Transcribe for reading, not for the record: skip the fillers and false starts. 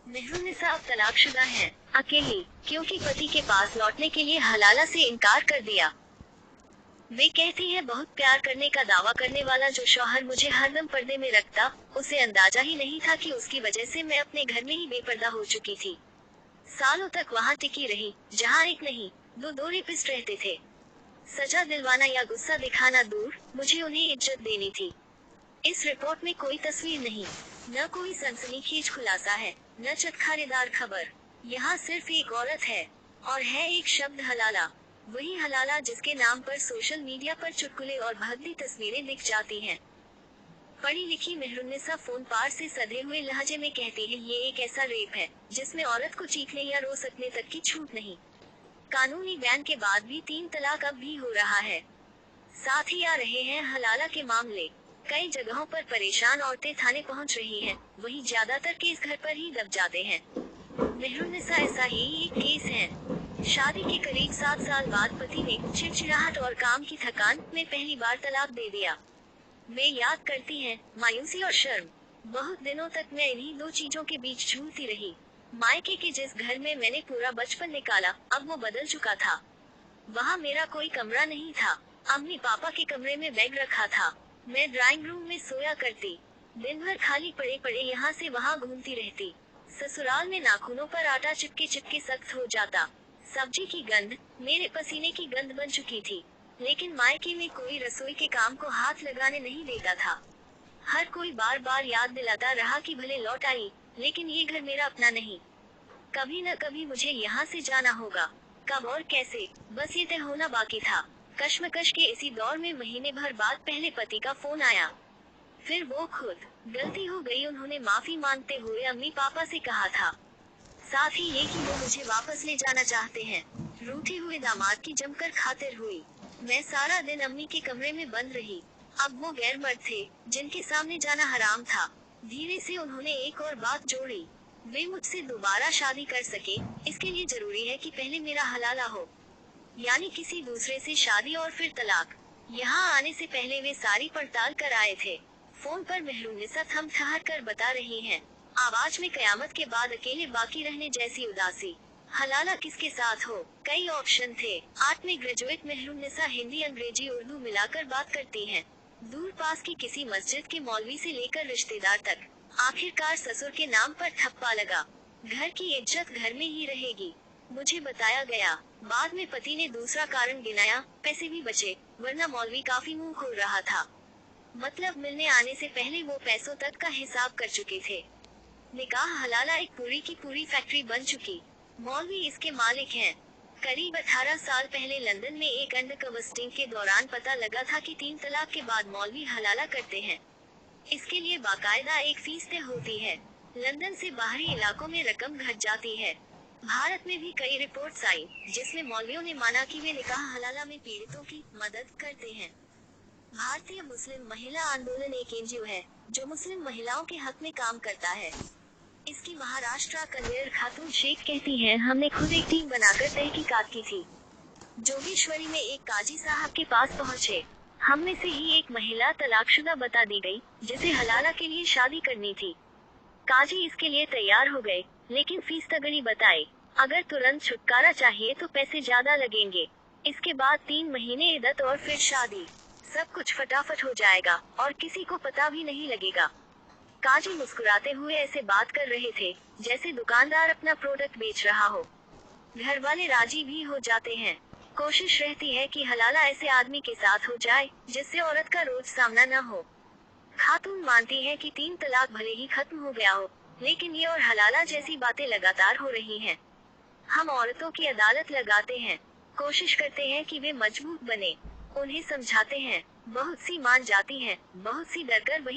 मेहरुन्निसा अब तलाकशुदा हैं, अकेली, क्योंकि पति के पास लौटने के लिए हलाला से इनकार कर दिया। वे कहती है बहुत प्यार करने का दावा करने वाला जो शौहर मुझे हरदम पर्दे में रखता, उसे अंदाजा ही नहीं था कि उसकी वजह से मैं अपने घर में ही बेपर्दा हो चुकी थी। सालों तक वहाँ टिकी रही, जहाँ एक नहीं दो रेपिस्ट रहते थे। सजा दिलवाना या गुस्सा दिखाना दूर, मुझे उन्हें इज्जत देनी थी। इस रिपोर्ट में कोई तस्वीर नहीं, न कोई सनसनीखेज खुलासा है, न चटखारेदार खबर। यहाँ सिर्फ एक औरत है, और है एक शब्द हलाला। वही हलाला जिसके नाम पर सोशल मीडिया पर चुटकुले और भद्दी तस्वीरें दिख जाती हैं। पढ़ी लिखी मेहरुन्निसा फोन पार से सधे हुए लहजे में कहती है, ये एक ऐसा रेप है जिसमें औरत को चीखने या रो सकने तक की छूट नहीं। कानूनी बैन के बाद भी 3 तलाक अब भी हो रहा है। साथ ही आ रहे हैं हलाला के मामले। कई जगहों पर परेशान औरतें थाने पहुंच रही हैं, वहीं ज्यादातर केस घर पर ही दब जाते हैं। मेहरुन्निसा ऐसा ही एक केस है। शादी के करीब 7 साल बाद पति ने चिड़चिड़ाहट और काम की थकान में पहली बार तलाक दे दिया। वे याद करती हैं, मायूसी और शर्म। बहुत दिनों तक मैं इन्हीं दो चीजों के बीच झूलती रही। मायके के जिस घर में मैंने पूरा बचपन निकाला, अब वो बदल चुका था। वहाँ मेरा कोई कमरा नहीं था, अम्मी पापा के कमरे में बैग रखा था। मैं ड्राइंग रूम में सोया करती। दिन भर खाली पड़े पड़े यहाँ से वहाँ घूमती रहती। ससुराल में नाखूनों पर आटा चिपके चिपके सख्त हो जाता। सब्जी की गंध मेरे पसीने की गंध बन चुकी थी। लेकिन मायके में कोई रसोई के काम को हाथ लगाने नहीं देता था। हर कोई बार बार याद दिलाता रहा कि भले लौट आई, लेकिन ये घर मेरा अपना नहीं। कभी न कभी मुझे यहाँ से जाना होगा। कब और कैसे, बस ये तय होना बाकी था। कश्मकश के इसी दौर में महीने भर बाद पहले पति का फोन आया। फिर वो खुद, गलती हो गई उन्होंने माफी मांगते हुए अम्मी पापा से कहा था। साथ ही ये कि वो मुझे वापस ले जाना चाहते हैं। रूठे हुए दामाद की जमकर खातिर हुई। मैं सारा दिन अम्मी के कमरे में बंद रही। अब वो गैर मर्द थे, जिनके सामने जाना हराम था। धीरे से उन्होंने एक और बात जोड़ी। वे मुझसे दोबारा शादी कर सके, इसके लिए जरूरी है कि पहले मेरा हलाला हो। यानी किसी दूसरे से शादी और फिर तलाक। यहाँ आने से पहले वे सारी पड़ताल कर आए थे। फोन पर मेहरुन्निसा थम ठहर कर बता रही हैं, आवाज में कयामत के बाद अकेले बाकी रहने जैसी उदासी। हलाला किसके साथ हो, कई ऑप्शन थे। 8वीं ग्रेजुएट मेहरुन्निसा हिंदी अंग्रेजी उर्दू मिलाकर बात करती हैं। दूर पास की किसी मस्जिद के मौलवी से लेकर रिश्तेदार तक। आखिरकार ससुर के नाम पर ठप्पा लगा। घर की इज्जत घर में ही रहेगी, मुझे बताया गया। बाद में पति ने दूसरा कारण गिनाया, पैसे भी बचे, वरना मौलवी काफी मुंह खोल रहा था। मतलब मिलने आने से पहले वो पैसों तक का हिसाब कर चुके थे। निकाह हलाला एक पूरी की पूरी फैक्ट्री बन चुकी। मौलवी इसके मालिक हैं। करीब 18 साल पहले लंदन में एक अंडरकवर स्टिंग के दौरान पता लगा था कि 3 तलाक के बाद मौलवी हलाला करते हैं। इसके लिए बाकायदा एक फीस तय होती है। लंदन से बाहरी इलाकों में रकम घट जाती है। भारत में भी कई रिपोर्ट्स आई, जिसमें मौलवियों ने माना कि वे निकाह हलाला में पीड़ितों की मदद करते हैं। भारतीय मुस्लिम महिला आंदोलन एक एनजीओ है, जो मुस्लिम महिलाओं के हक में काम करता है। इसकी महाराष्ट्र कन्वेयर खातून शेख कहती हैं, हमने खुद एक टीम बनाकर तहकीकात की थी। जोगेश्वरी में एक काजी साहब के पास पहुँचे। हम में से ही एक महिला तलाकशुदा बता दी गई, जिसे हलाला के लिए शादी करनी थी। काजी इसके लिए तैयार हो गए, लेकिन फीस तगड़ी बताई। अगर तुरंत छुटकारा चाहिए तो पैसे ज्यादा लगेंगे। इसके बाद 3 महीने इद्दत और फिर शादी। सब कुछ फटाफट हो जाएगा और किसी को पता भी नहीं लगेगा। काजी मुस्कुराते हुए ऐसे बात कर रहे थे, जैसे दुकानदार अपना प्रोडक्ट बेच रहा हो। घर वाले राजी भी हो जाते हैं। कोशिश रहती है कि हलाला ऐसे आदमी के साथ हो जाए, जिससे औरत का रोज सामना न हो। खातून मानती है कि 3 तलाक भले ही खत्म हो गया हो, लेकिन ये और हलाला जैसी बातें लगातार हो रही हैं। हम औरतों की अदालत लगाते हैं, कोशिश करते हैं कि वे मजबूत बने। उन्हें समझाते हैं, बहुत सी मान जाती हैं, बहुत सी डरकर वही